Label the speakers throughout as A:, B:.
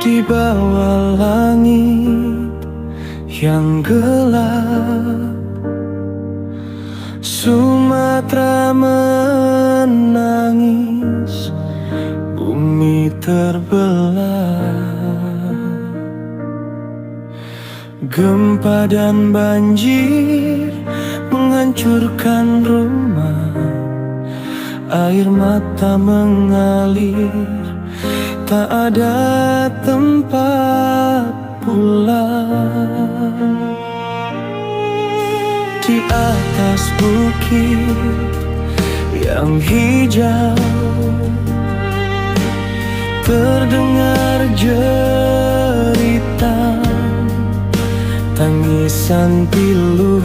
A: Di bawah langit yang gelap, Sumatera menangis, bumi terbelah. Gempa dan banjir menghancurkan rumah, air mata mengalir, tak ada tempat pulang. Di atas bukit yang hijau terdengar jeritan tangisan pilu.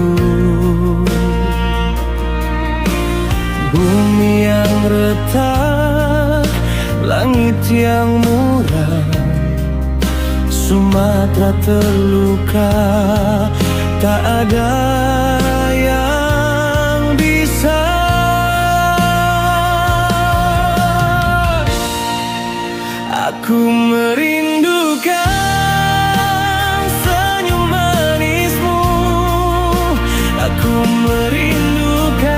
A: Bumi yang retak, langit yang muram, Sumatera terluka, tak ada yang bisa. Aku merindukan senyum manismu, aku merindukan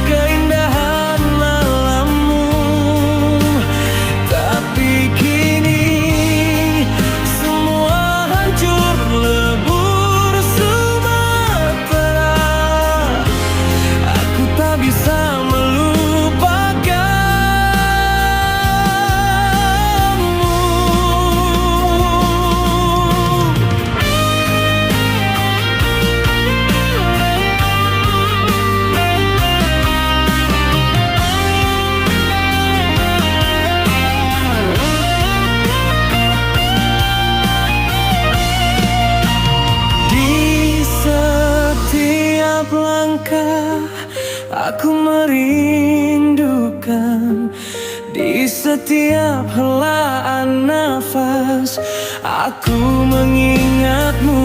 A: keindahan alammu. Tapi kini semua hancur lebur Sumatera. Aku tak bisa langkah. Aku merindukan di setiap helaan nafas, aku mengingatmu.